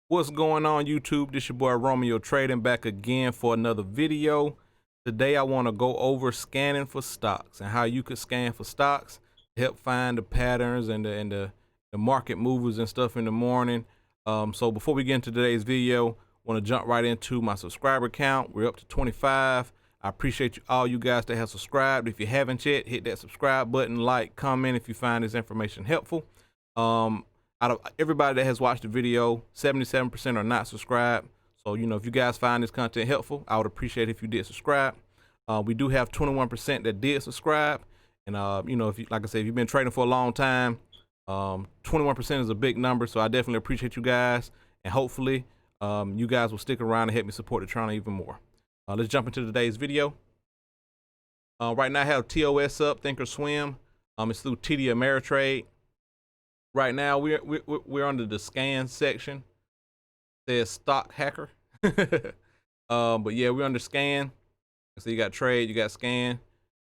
What's going on, YouTube? This your boy Romeo Trading back again for another video. Today I want to go over scanning for stocks and how you could scan for stocks to help find the patterns and the market movers and stuff in the morning. So before we get into today's video, I want to jump right into my subscriber count. We're up to 25. I appreciate all you guys that have subscribed. If you haven't yet, hit that subscribe button, like, comment if you find this information helpful. Out of everybody that has watched the video, 77% are not subscribed. So, if you guys find this content helpful, I would appreciate if you did subscribe. We do have 21% that did subscribe. And, if you, like I said, if you've been trading for a long time, 21% is a big number. So I definitely appreciate you guys. And hopefully you guys will stick around and help me support the channel even more. Let's jump into today's video. Right now I have TOS up, ThinkorSwim. It's through TD Ameritrade. Right now we're under the scan section. It says stock hacker. But yeah, we're under scan. So you got trade, you got scan.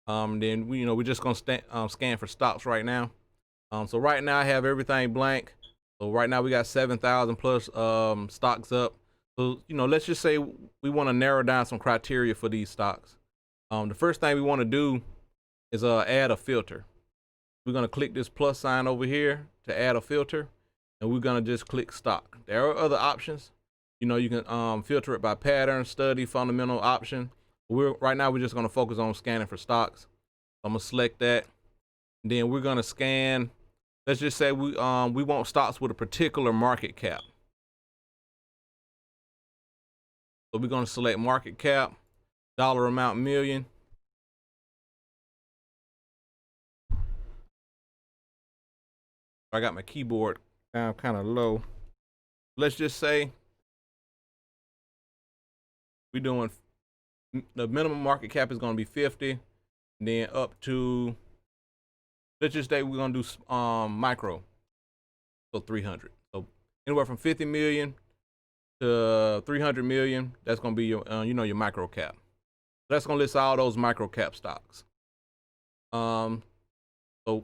Then we're just gonna scan for stocks right now. So right now I have everything blank. So right now we got 7,000 plus stocks up. So let's just say we want to narrow down some criteria for these stocks. The first thing we want to do is add a filter. We're going to click this plus sign over here to add a filter, and we're going to just click stock. There are other options. You can filter it by pattern, study, fundamental option. Right now we're just going to focus on scanning for stocks. I'm going to select that. And then we're going to scan. Let's just say we want stocks with a particular market cap. So we're going to select market cap, dollar amount million. I got my keyboard down kind of low. Let's just say we're doing the minimum market cap is going to be 50, and then up to, let's just say we're going to do micro, so 300. So anywhere from 50 million to 300 million, that's going to be your your micro cap. So that's going to list all those micro cap stocks. So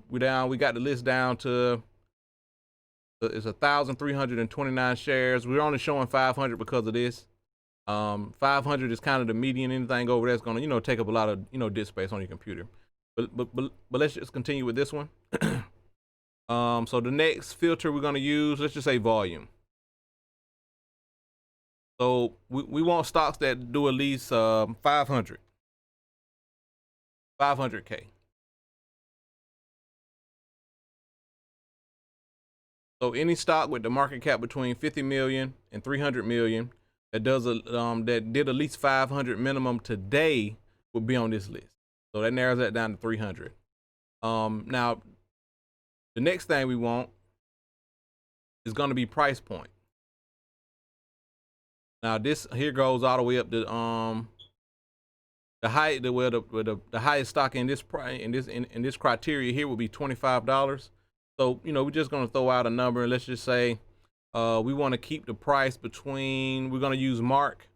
we got the list down to it's 1,329 shares. We're only showing 500 because of this. 500 is kind of the median. Anything over there is going to take up a lot of disk space on your computer. But let's just continue with this one. So the next filter we're going to use, let's just say volume. So we want stocks that do at least 500K. So any stock with the market cap between 50 million and 300 million that does that did at least 500 minimum today would be on this list. So that narrows that down to 300. Now the next thing we want is going to be price point. Now this here goes all the way up to the highest stock in this criteria here will be $25. So we're just going to throw out a number, and let's just say we want to keep the price between, we're going to use Mark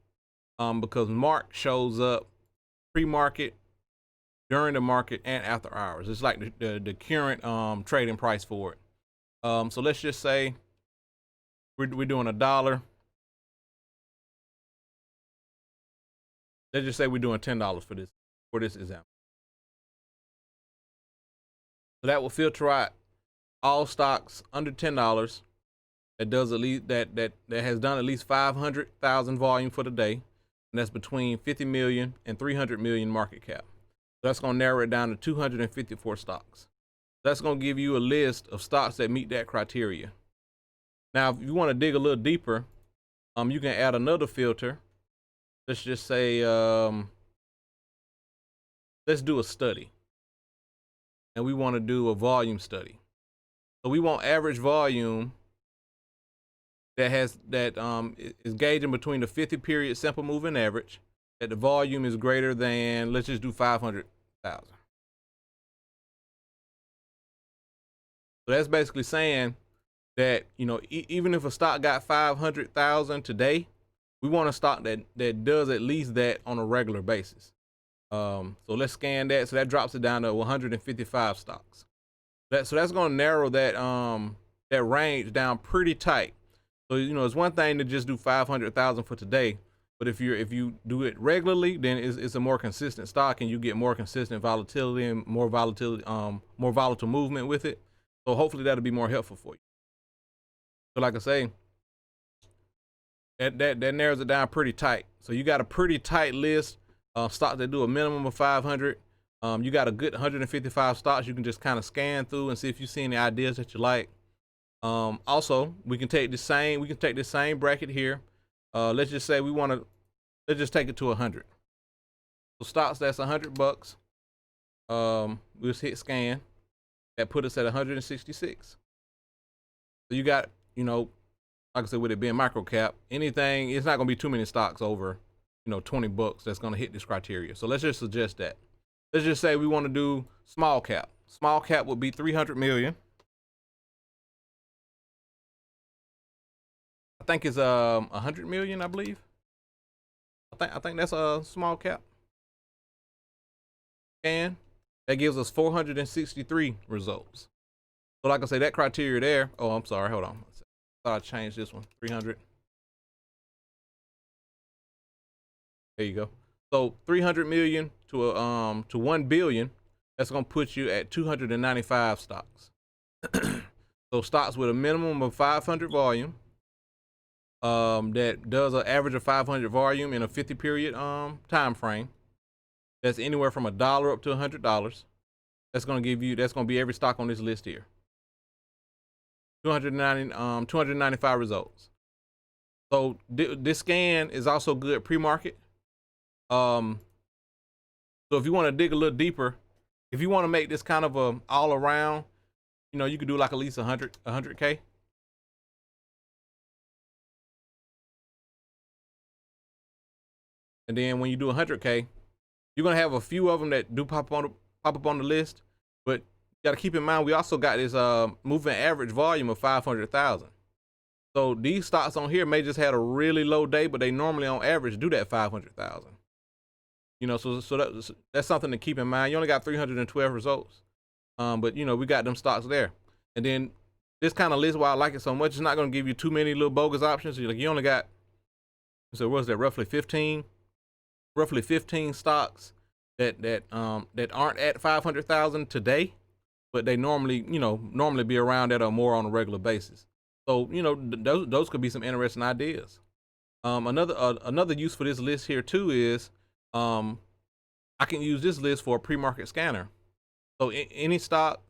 because Mark shows up pre-market, during the market, and after hours. It's like the current trading price for it. So let's just say we're doing $1. Let's just say we're doing $10 for this example. So that will filter out all stocks under $10 that does at least that has done at least 500,000 volume for the day, and that's between 50 million and 300 million market cap. So that's going to narrow it down to 254 stocks. That's going to give you a list of stocks that meet that criteria. Now, if you want to dig a little deeper, you can add another filter. Let's just say let's do a study, and we want to do a volume study. So we want average volume that is gauging between the 50 period simple moving average, that the volume is greater than, let's just do 500,000. So that's basically saying that even if a stock got 500,000 today, we want a stock that does at least that on a regular basis. So let's scan that. So that drops it down to 155 stocks. So that's going to narrow that range down pretty tight. So, you know, it's one thing to just do 500,000 for today, but if you do it regularly, then it's a more consistent stock, and you get more consistent volatility and more volatile movement with it. So hopefully that'll be more helpful for you. So like I say, that narrows it down pretty tight. So you got a pretty tight list of stocks that do a minimum of 500. You got a good 155 stocks you can just kind of scan through and see if you see any ideas that you like. Also, we can take this same bracket here. Let's just say let's just take it to 100. So stocks that's $100. We'll just hit scan. That put us at 166. So you got, you know, like I said, with it being micro cap, anything, it's not gonna be too many stocks over, you know, $20 that's gonna hit this criteria. So let's just suggest that. Let's just say we want to do small cap. Small cap would be 300 million. I think it's 100 million, I believe. I think that's a small cap. And that gives us 463 results. So like I say, that criteria there. Oh, I'm sorry. Hold on. I thought I changed this one. 300. There you go. So 300 million to 1 billion. That's gonna put you at 295 stocks. So stocks with a minimum of 500 volume. That does an average of 500 volume in a 50 period time frame. That's anywhere from $1 up to $100. That's gonna be every stock on this list here. 295 results. So this scan is also good pre-market. So if you want to dig a little deeper, if you want to make this kind of a all around, you know, you could do like at least 100K. And then when you do 100K, you're gonna have a few of them that do pop up on the list, but you gotta keep in mind we also got this moving average volume of 500,000. So these stocks on here may just had a really low day, but they normally on average do that 500,000. You know, so that's something to keep in mind. You only got 312 results, but you know, we got them stocks there. And then this kind of list, why I like it so much, it's not gonna give you too many little bogus options. You only got, so what's that, roughly 15 stocks that aren't at 500,000 today, but they normally be around that or more on a regular basis. So, you know, those could be some interesting ideas. Another use for this list here too is I can use this list for a pre-market scanner. So any stock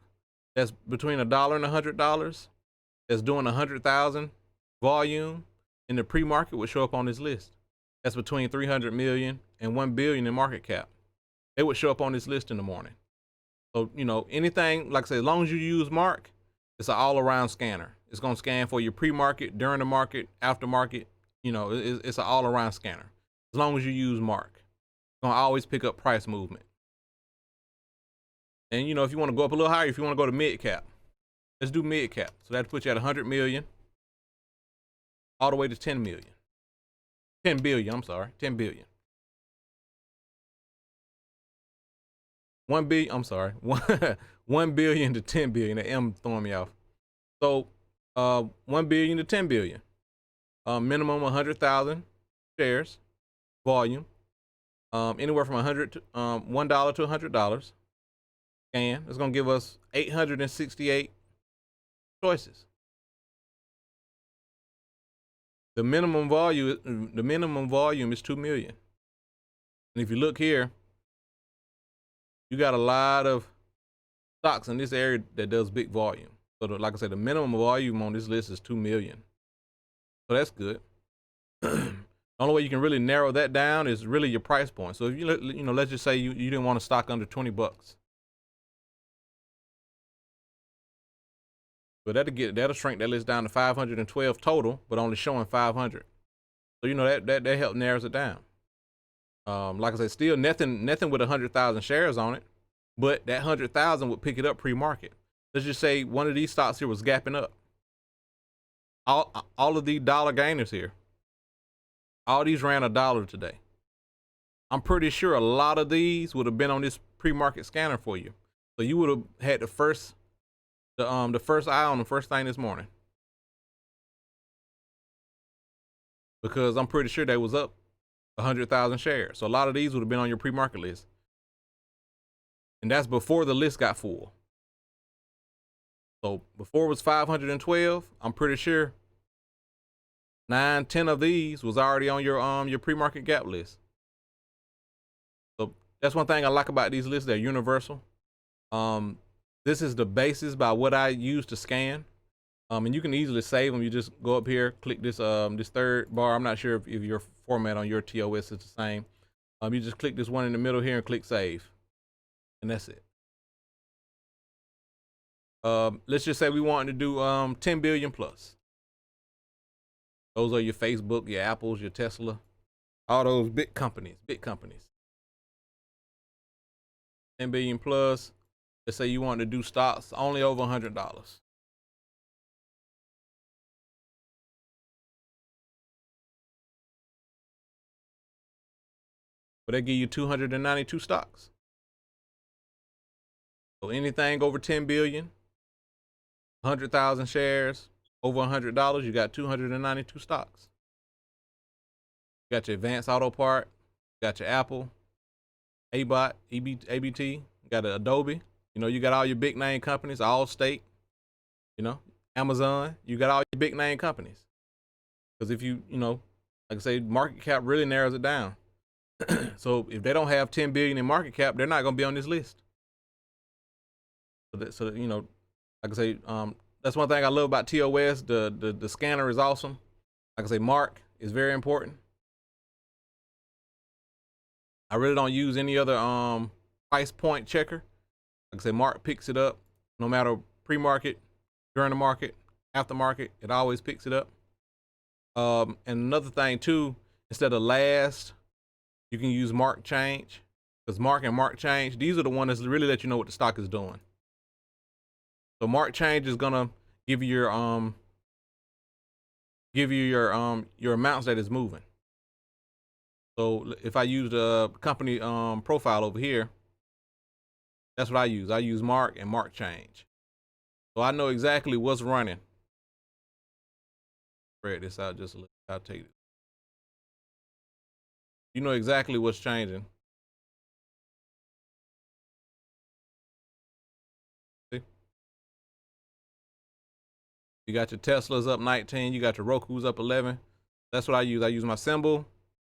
that's between $1 and $100 that's doing 100,000 volume in the pre-market would show up on this list. That's between 300 million and 1 billion in market cap. They would show up on this list in the morning. So, you know, anything, like I say, as long as you use Mark, it's an all-around scanner. It's going to scan for your pre-market, during the market, after market. You know, it's an all-around scanner. As long as you use Mark, it's going to always pick up price movement. And, you know, if you want to go up a little higher, if you want to go to mid cap, let's do mid cap. So that puts you at 100 million all the way to 10 million. 10 billion, I'm sorry, 10 billion. 1 billion, I'm sorry, 1 billion to 10 billion. The M throwing me off. So 1 billion to 10 billion. Minimum 100,000 shares, volume. Anywhere from $1 to $100. And it's gonna give us 868 choices. The minimum volume is 2 million. And if you look here, you got a lot of stocks in this area that does big volume. So like I said, the minimum volume on this list is 2 million. So that's good. The only way you can really narrow that down is really your price point. So if you know, let's just say you didn't want a stock under $20. But that'll shrink that list down to 512 total, but only showing 500. So you know that help narrows it down. Like I said, still nothing with 100,000 shares on it, but that 100,000 would pick it up pre-market. Let's just say one of these stocks here was gapping up. All of these dollar gainers here, all these ran $1 today. I'm pretty sure a lot of these would have been on this pre-market scanner for you. So you would have had the first eye on the first thing this morning. because I'm pretty sure they was up 100,000 shares. So a lot of these would have been on your pre-market list. And that's before the list got full. So before it was 512, I'm pretty sure 9, 10 of these was already on your pre-market gap list. So that's one thing I like about these lists. They're universal. This is the basis by what I use to scan. And you can easily save them. You just go up here, click this this third bar. I'm not sure if your format on your TOS is the same. You just click this one in the middle here and click save. And that's it. Let's just say we want to do 10 billion plus. Those are your Facebook, your Apples, your Tesla, all those big companies. 10 billion plus. Let's say you want to do stocks only over $100. But they give you 292 stocks. So anything over 10 billion, 100,000 shares, over $100, you got 292 stocks. You got your Advanced Auto Part, you got your Apple, ABOT, ABT, you got Adobe. You know, you got all your big name companies, Allstate, you know, Amazon. You got all your big name companies. Because if you know, like I say, market cap really narrows it down. So if they don't have 10 billion in market cap, they're not going to be on this list. So that, you know, like I say, that's one thing I love about TOS. The scanner is awesome. Like I say, mark is very important. I really don't use any other price point checker. Like I say, mark picks it up no matter pre-market, during the market, after market. It always picks it up. And another thing too, instead of last, you can use mark change, because mark and mark change, these are the ones that really let you know what the stock is doing. So mark change is gonna give you your amounts that is moving. So if I use the company profile over here, that's what I use. I use mark and mark change. So I know exactly what's running. Spread this out just a little. I'll take it. You know exactly what's changing. See? You got your Teslas up 19. You got your Roku's up 11. That's what I use. I use my symbol,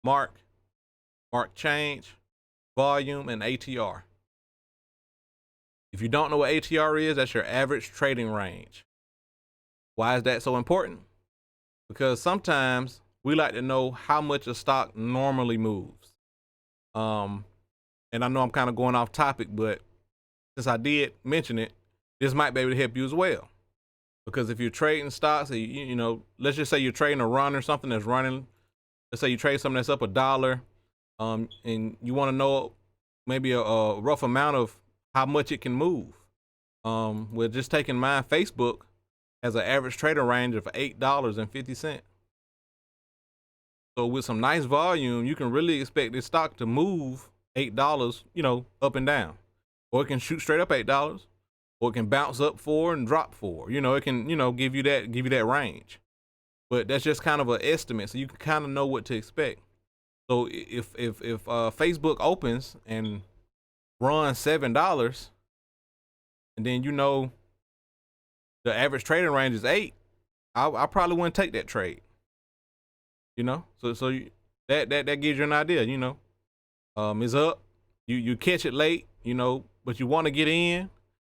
mark change, volume, and ATR. If you don't know what ATR is, that's your average trading range. Why is that so important? Because sometimes we like to know how much a stock normally moves. And I know I'm kind of going off topic, but since I did mention it, this might be able to help you as well. Because if you're trading stocks, you know, let's just say you're trading a run or something that's running. Let's say you trade something that's up $1, and you want to know maybe a rough amount of how much it can move. We're just taking mine. Facebook has an average trader range of $8.50. So with some nice volume, you can really expect this stock to move $8, you know, up and down, or it can shoot straight up $8, or it can bounce up 4 and drop 4. You know, it can, you know, give you that range. But that's just kind of an estimate, so you can kind of know what to expect. So if Facebook opens and runs $7, and then you know the average trading range is 8, I probably wouldn't take that trade. You know, so that gives you an idea. You know, it's up. You catch it late. You know, but you want to get in,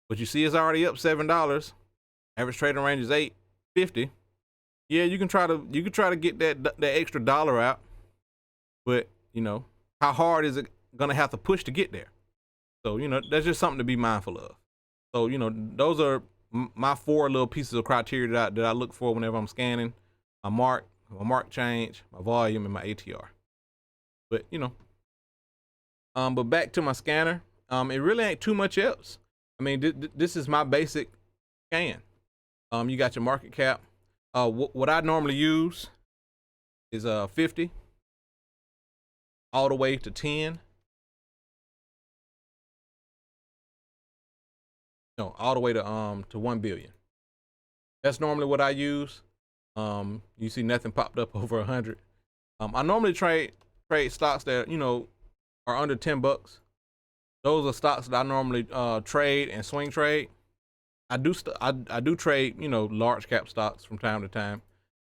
but you see it's already up $7. Average trading range is $8.50. Yeah, you can try to get that extra dollar out, but you know, how hard is it gonna have to push to get there? So you know, that's just something to be mindful of. So you know, those are my 4 little pieces of criteria that I look for whenever I'm scanning. My mark change, my volume, and my ATR. But you know, but back to my scanner. It really ain't too much else. I mean, this is my basic scan. You got your market cap. What I normally use is 50 all the way to 10. No, all the way to 1 billion. That's normally what I use. You see nothing popped up over 100. I normally trade stocks that, you know, are under 10 bucks. Those are stocks that I normally trade and swing trade. I do trade, you know, large cap stocks from time to time.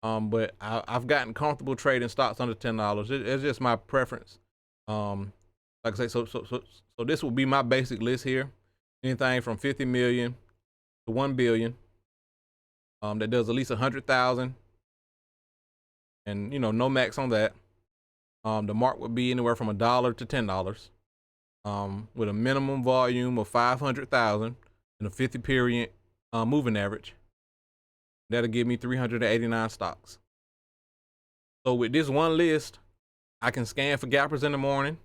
But I've gotten comfortable trading stocks under $10. It's just my preference. Like I say, so this will be my basic list here. Anything from 50 million to 1 billion. That does at least 100,000, and you know, no max on that. The mark would be anywhere from $1 to $10. With a minimum volume of 500,000 and a 50 period moving average. That'll give me 389 stocks. So with this one list, I can scan for gappers in the morning.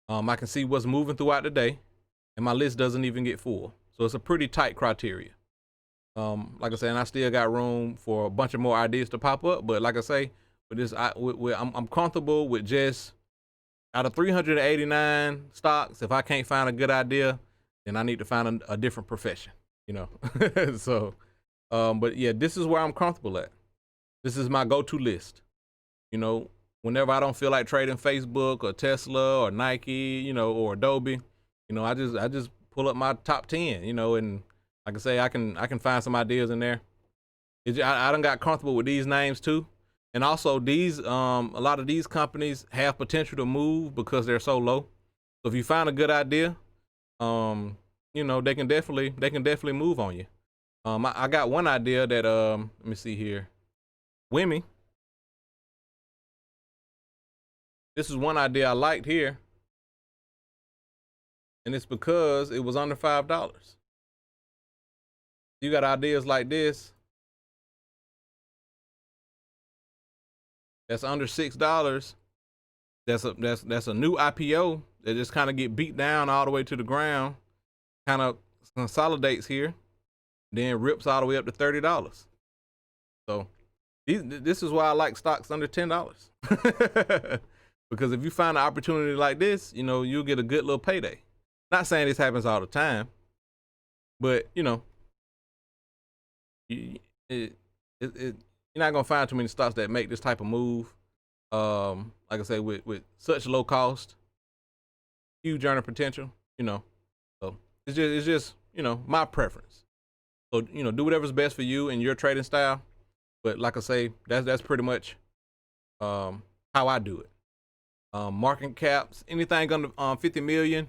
I can see what's moving throughout the day, and my list doesn't even get full. So it's a pretty tight criteria. Like I said, and I still got room for a bunch of more ideas to pop up. But like I say, with this, I'm comfortable with just out of 389 stocks. If I can't find a good idea, then I need to find a different profession, you know. So, but yeah, this is where I'm comfortable at. This is my go-to list. You know, whenever I don't feel like trading Facebook or Tesla or Nike, you know, or Adobe, you know, I just pull up my top 10, you know, and like I say, I can find some ideas in there. I done got comfortable with these names too. And also these, a lot of these companies have potential to move because they're so low. So if you find a good idea, you know, they can definitely move on you. I got one idea that, let me see here. WIMI. This is one idea I liked here. And it's because it was under $5. You got ideas like this that's under $6. That's a new IPO that just kind of get beat down all the way to the ground, kind of consolidates here, then rips all the way up to $30. So this is why I like stocks under $10. Because if you find an opportunity like this, you know, you'll get a good little payday. Not saying this happens all the time, but you know, you're not gonna find too many stocks that make this type of move. Like I say, with such low cost, huge earning potential, you know. So it's just you know, my preference. So you know, do whatever's best for you and your trading style. But like I say, that's pretty much how I do it. Market caps, anything under 50 million.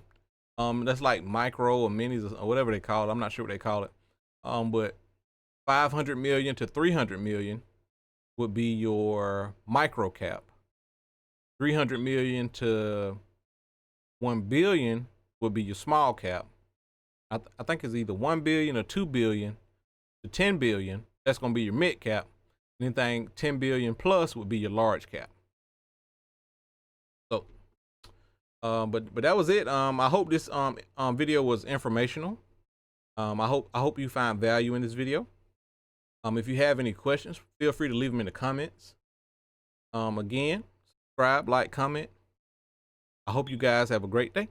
That's like micro or minis or whatever they call it. I'm not sure what they call it. But 500 million to 300 million would be your micro cap. 300 million to 1 billion would be your small cap. I think it's either 1 billion or 2 billion to 10 billion. That's going to be your mid cap. Anything 10 billion plus would be your large cap. So, but that was it. I hope this video was informational. I hope you find value in this video. If you have any questions, feel free to leave them in the comments. Again, subscribe, like, comment. I hope you guys have a great day.